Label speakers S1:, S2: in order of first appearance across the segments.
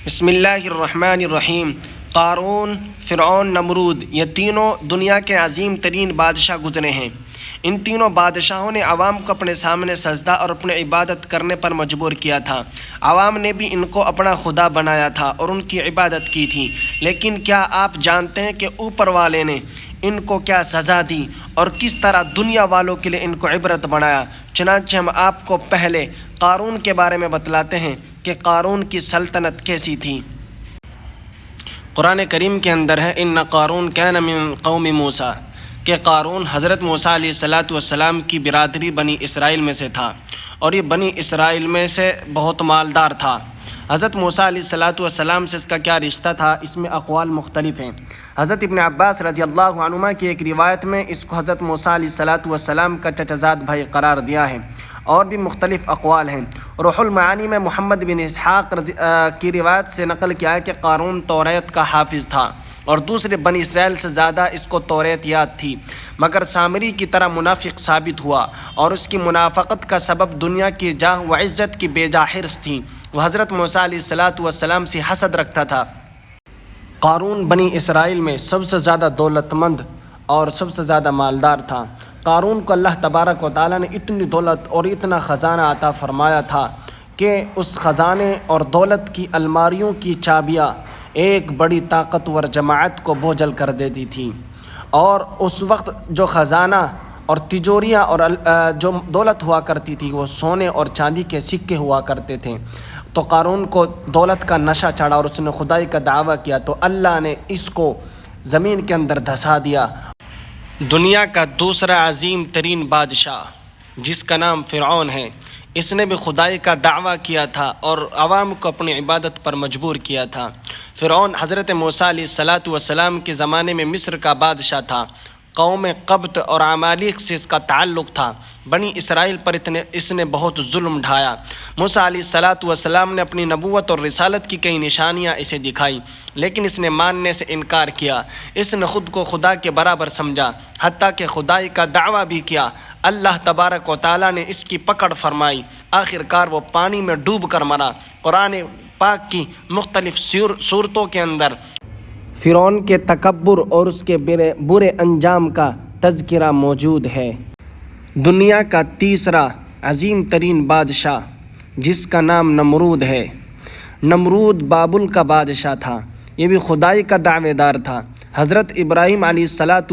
S1: بسم اللہ الرحمن الرحیم۔ قارون، فرعون، نمرود، یہ تینوں دنیا کے عظیم ترین بادشاہ گزرے ہیں۔ ان تینوں بادشاہوں نے عوام کو اپنے سامنے سجدہ اور اپنے عبادت کرنے پر مجبور کیا تھا۔ عوام نے بھی ان کو اپنا خدا بنایا تھا اور ان کی عبادت کی تھی۔ لیکن کیا آپ جانتے ہیں کہ اوپر والے نے ان کو کیا سزا دی اور کس طرح دنیا والوں کے لیے ان کو عبرت بنایا؟ چنانچہ ہم آپ کو پہلے قارون کے بارے میں بتلاتے ہیں کہ قارون کی سلطنت کیسی تھی۔ قرآن کریم کے اندر ہے ان قارون کان من قوم موسیٰ، کہ قارون حضرت موسیٰ علیہ السلام کی برادری بنی اسرائیل میں سے تھا، اور یہ بنی اسرائیل میں سے بہت مالدار تھا۔ حضرت موسیٰ علیہ السلام سے اس کا کیا رشتہ تھا، اس میں اقوال مختلف ہیں۔ حضرت ابن عباس رضی اللہ عنہما کی ایک روایت میں اس کو حضرت موسیٰ علیہ السلام کا چچا زاد بھائی قرار دیا ہے، اور بھی مختلف اقوال ہیں۔ روح المعانی میں محمد بن اسحاق کی روایت سے نقل کیا ہے کہ قارون توریت کا حافظ تھا، اور دوسرے بنی اسرائیل سے زیادہ اس کو توریت یاد تھی، مگر سامری کی طرح منافق ثابت ہوا، اور اس کی منافقت کا سبب دنیا کی جاہ و عزت کی بے جا حرص تھی۔ وہ حضرت موسیٰ علیہ السلام سے حسد رکھتا تھا۔ قارون بنی اسرائیل میں سب سے زیادہ دولت مند اور سب سے زیادہ مالدار تھا۔ قارون کو اللہ تبارک و تعالیٰ نے اتنی دولت اور اتنا خزانہ عطا فرمایا تھا کہ اس خزانے اور دولت کی الماریوں کی چابیاں ایک بڑی طاقتور جماعت کو بوجھل کر دیتی تھیں، اور اس وقت جو خزانہ اور تجوریاں اور جو دولت ہوا کرتی تھی وہ سونے اور چاندی کے سکے ہوا کرتے تھے۔ تو قارون کو دولت کا نشہ چڑھا اور اس نے خدائی کا دعویٰ کیا، تو اللہ نے اس کو زمین کے اندر دھسا دیا۔ دنیا کا دوسرا عظیم ترین بادشاہ جس کا نام فرعون ہے، اس نے بھی خدائی کا دعویٰ کیا تھا اور عوام کو اپنی عبادت پر مجبور کیا تھا۔ فرعون حضرت موسیٰ علیہ السلام کے زمانے میں مصر کا بادشاہ تھا۔ قوم قبط اور عمالیق سے اس کا تعلق تھا۔ بنی اسرائیل پر اس نے بہت ظلم ڈھایا۔ موسیٰ علیہ السلام نے اپنی نبوت اور رسالت کی کئی نشانیاں اسے دکھائی، لیکن اس نے ماننے سے انکار کیا۔ اس نے خود کو خدا کے برابر سمجھا، حتیٰ کہ خدائی کا دعویٰ بھی کیا۔ اللہ تبارک و تعالیٰ نے اس کی پکڑ فرمائی، آخر کار وہ پانی میں ڈوب کر مرا۔ قرآن پاک کی مختلف صورتوں کے اندر فرعون کے تکبر اور اس کے برے انجام کا تذکرہ موجود ہے۔ دنیا کا تیسرا عظیم ترین بادشاہ جس کا نام نمرود ہے۔ نمرود بابل کا بادشاہ تھا، یہ بھی خدائی کا دعوے دار تھا۔ حضرت ابراہیم علیہ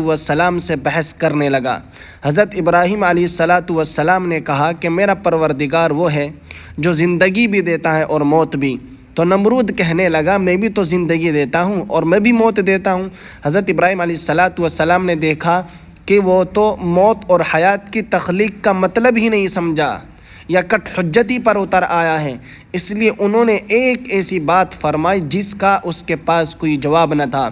S1: السلام سے بحث کرنے لگا۔ حضرت ابراہیم علیہ السلام نے کہا کہ میرا پروردگار وہ ہے جو زندگی بھی دیتا ہے اور موت بھی۔ تو نمرود کہنے لگا میں بھی تو زندگی دیتا ہوں اور میں بھی موت دیتا ہوں۔ حضرت ابراہیم علیہ السلام نے دیکھا کہ وہ تو موت اور حیات کی تخلیق کا مطلب ہی نہیں سمجھا یا کٹ حجتی پر اتر آیا ہے، اس لیے انہوں نے ایک ایسی بات فرمائی جس کا اس کے پاس کوئی جواب نہ تھا،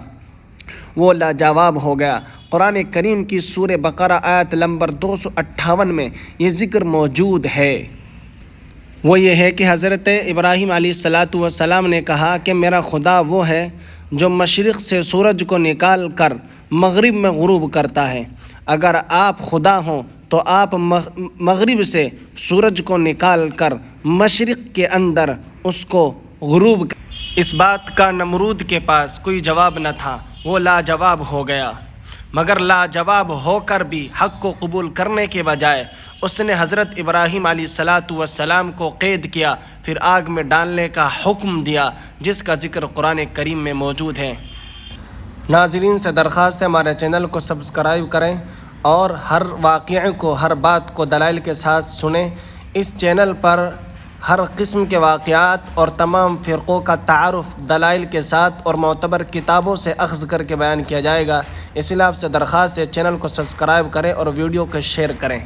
S1: وہ لاجواب ہو گیا۔ قرآن کریم کی سورہ بقرہ آیت نمبر 258 میں یہ ذکر موجود ہے۔ وہ یہ ہے کہ حضرت ابراہیم علیہ السلام نے کہا کہ میرا خدا وہ ہے جو مشرق سے سورج کو نکال کر مغرب میں غروب کرتا ہے۔ اگر آپ خدا ہوں تو آپ مغرب سے سورج کو نکال کر مشرق کے اندر اس کو غروب اس بات کا نمرود کے پاس کوئی جواب نہ تھا، وہ لاجواب ہو گیا۔ مگر لاجواب ہو کر بھی حق کو قبول کرنے کے بجائے اس نے حضرت ابراہیم علیہ السلام کو قید کیا، پھر آگ میں ڈالنے کا حکم دیا، جس کا ذکر قرآن کریم میں موجود ہے۔ ناظرین سے درخواست ہے ہمارے چینل کو سبسکرائب کریں اور ہر واقعے کو، ہر بات کو دلائل کے ساتھ سنیں۔ اس چینل پر ہر قسم کے واقعات اور تمام فرقوں کا تعارف دلائل کے ساتھ اور معتبر کتابوں سے اخذ کر کے بیان کیا جائے گا۔ اس لیے آپ سے درخواست ہے چینل کو سبسکرائب کریں اور ویڈیو کو شیئر کریں۔